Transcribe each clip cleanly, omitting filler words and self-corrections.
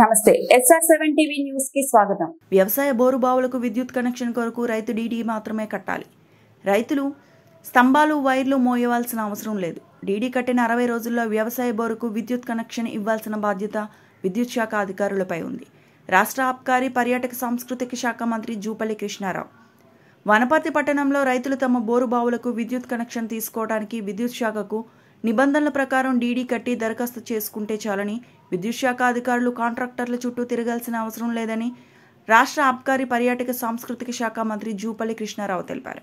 నమస్తే SR7 TV news కి స్వాగతం. వ్యవసాయ బోరుబావులకు విద్యుత్ కనెక్షన్ కొరకు రైతు డీడీ మాత్రమే కట్టాలి. రైతులు స్తంభాలు వైర్లు మోయవలసిన అవసరం లేదు. డీడీ కట్టిన 60 రోజుల్లో వ్యవసాయ బోరుకు విద్యుత్ కనెక్షన్ ఇవ్వాల్సిన బాధ్యత విద్యుత్ శాఖ అధికారులపై ఉంది. రాష్ట్ర ఆబ్కారీ పర్యాటక సాంస్కృతిక శాఖ మంత్రి జూపల్లి కృష్ణారావు వనపర్తి పట్టణంలో రైతులు తమ బోరుబావులకు విద్యుత్ కనెక్షన్ తీసుకోవడానికి విద్యుత్ శాఖకు నిబంధనల ప్రకారం డీడీ కట్టి దరఖాస్తు చేసుకుంటే చాలని, విద్యుత్ శాఖ అధికారులు కాంట్రాక్టర్ల చుట్టూ తిరగాల్సిన అవసరం లేదని రాష్ట్ర ఆబ్కారీ పర్యాటక సాంస్కృతిక శాఖ మంత్రి జూపల్లి కృష్ణారావు తెలిపారు.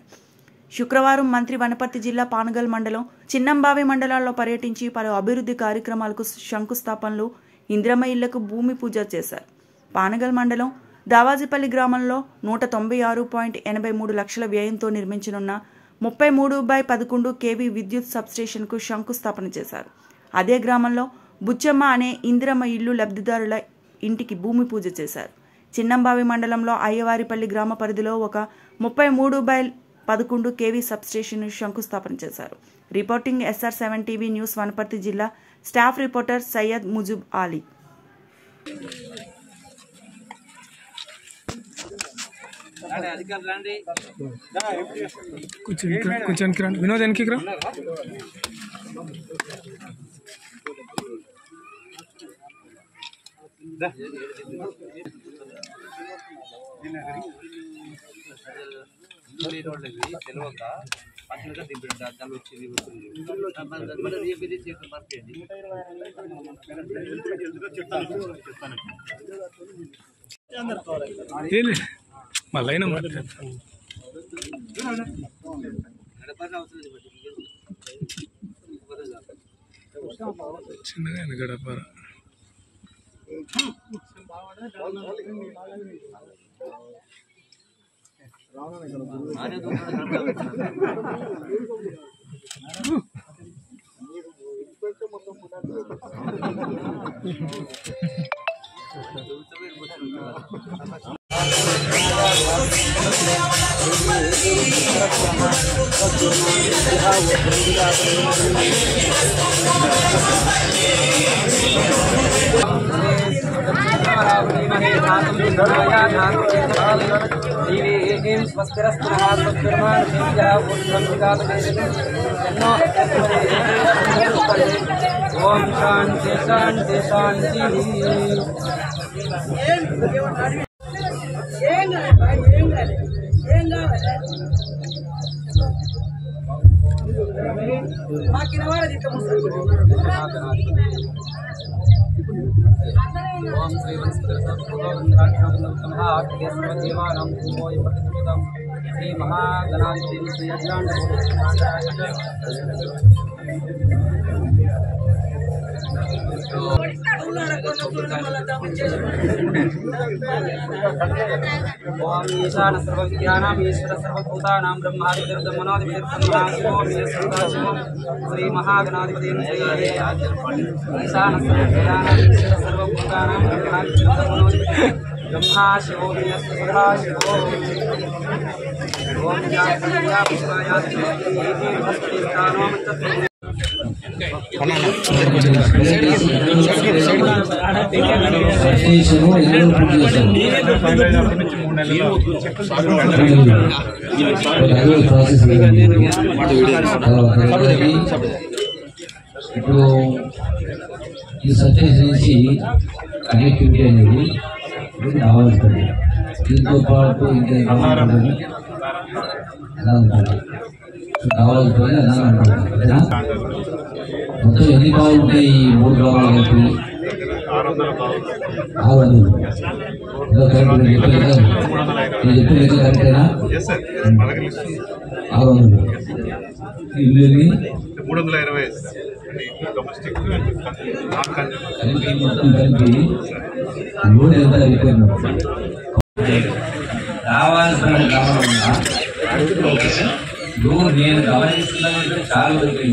శుక్రవారం మంత్రి వనపర్తి జిల్లా పానగల్ మండలం, చిన్నంబావి మండలాల్లో పర్యటించి పలు అభివృద్ధి కార్యక్రమాలకు శంకుస్థాపనలు, ఇందిరమ్మ ఇళ్లకు భూమి పూజ చేశారు. పానగల్ మండలం దావాజిపల్లి గ్రామంలో 196.83 లక్షల వ్యయంతో నిర్మించనున్న 33/11 kV విద్యుత్ సబ్స్టేషన్కు శంకుస్థాపన చేశారు. అదే గ్రామంలో బుచ్చమ్మ అనే ఇందిరమ్మ ఇల్లు లబ్ధిదారుల ఇంటికి భూమి పూజ చేశారు. చిన్నంబావి మండలంలో అయ్యవారిపల్లి గ్రామ పరిధిలో ఒక 33/11 kV సబ్స్టేషన్ శంకుస్థాపన చేశారు. Reporting SR7 TV news, Wanaparthy జిల్లా. Staff reporter Syed Mujib Ali. వినోద్ వెనక్కి రా. మళ్ళీ చిన్నగా గడపరా ఓం శాంతి శాంతి శాంతి. ఓం శ్రీ శ్రీ మహాగణాధిపతి శ్రీ అఖిలాండ ఓం ఈశాన సర్వ విద్యానాం ఈశ్వర సర్వభూతానాం బ్రహ్మాదిత్య శ్రీ మహాగణాధిపతి ఈశాన సర్వ విద్యానాం ఈశ్వర సర్వభూతానాం బ్రహ్మాదిత్య బ్రహ్మా శివో సదా శివో. ఓం ఇప్పుడు ఈ సబ్స్టేషన్ నుంచి కనెక్టివిటీ అనేది కావాల్సింది. దీంతో పాటు ఇంకా కావాల్సింది మొత్తం ఎన్ని బాగుంటాయి? ఈ 3 భాగాలు కలిపి 600. చెప్పిన కరెక్టేనా? 600 ఇల్లు 320 మొత్తం కలిపి లోన్ ఎంత అయిపోయింది? రావాల్సిన కావాలన్నా నేను గమనిస్తున్నది చాలా వరకు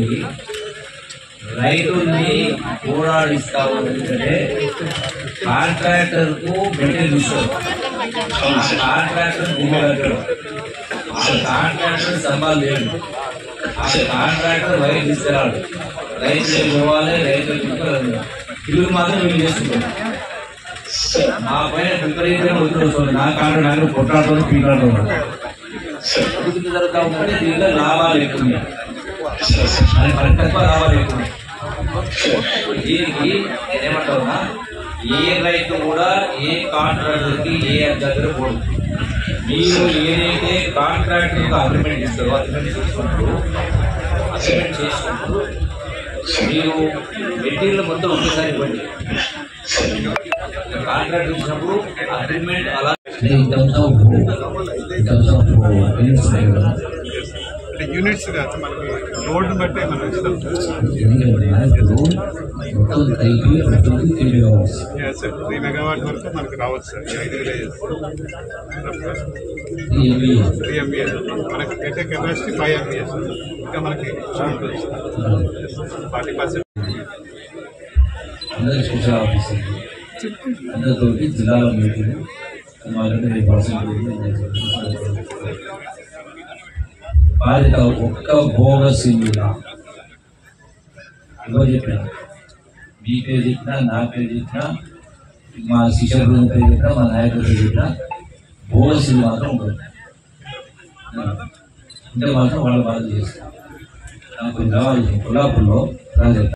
రైతుల్ని పోరాడిస్తాము. ఎందుకంటే కాంట్రాక్టర్ కు మెటీరియల్ ఇస్తారు, కాంట్రాక్టర్ భూమి కట్టడం, కాంట్రాక్టర్ సంబాలు లేదు, కాంట్రాక్టర్ వైర్ తీసుకురాడు, రైతులు పోవాలి, రైతులు ఇల్లు మాత్రం వీళ్ళు చేసుకుంటారు. మా పైన విపరీతంగా ఒత్తిడి వస్తుంది. నా కాంట్రాక్ట్ నాకు కొట్లాడుతుంది పీకాడుతున్నాడు. అభివృద్ధి జరుగుతూ ఉంటే దీంట్లో లాభాలు ఎక్కువ, అది మనకి తక్కువ లాభాలు ఎక్కువ. దీనికి నేనేమంటావునా, ఏ రైతు కూడా ఏ కాంట్రాక్టర్కి ఏ దగ్గర పోదు. మీరు ఏదైతే కాంట్రాక్ట్ అగ్రిమెంట్ ఇస్తారో అగ్రిమెంట్ చేసుకుంటూ మీరు మెటీరియల్ మొత్తం ఒకేసారి ఇవ్వండి. కాంట్రాక్ట్ ఇచ్చినప్పుడు అగ్రిమెంట్ అలా యూనిట్స్ కాదు, మనకి లోడ్ బట్టి మనం ఇస్తాం. 3 మెగావాట్ వరకు మనకు రావచ్చు సార్. 5 విలేజెస్ 3 MVA మనకి పెట్టే కెపాసిటీ 5 MVA. ఇంకా మనకి 40% అందరి స్పెషల్ ఆఫీసర్ అందరితో జిల్లాలో మీటింగ్ బాధ్యత ఒక్క బోగస్ ఎవరు చెప్పినా, మీ పేరు చెప్పినా, నా పేరు చెప్పినా, మా శిక్షణ బృందం పేరు చెప్పినా, మా నాయకుల పేరు చెప్పినా, బోగస్ మాత్రం ఉంటుంది. అంటే మాత్రం వాళ్ళు బాధ్యత చేస్తారు. నాకు రావాలి కొల్లాపూర్లో ప్రాజెక్ట్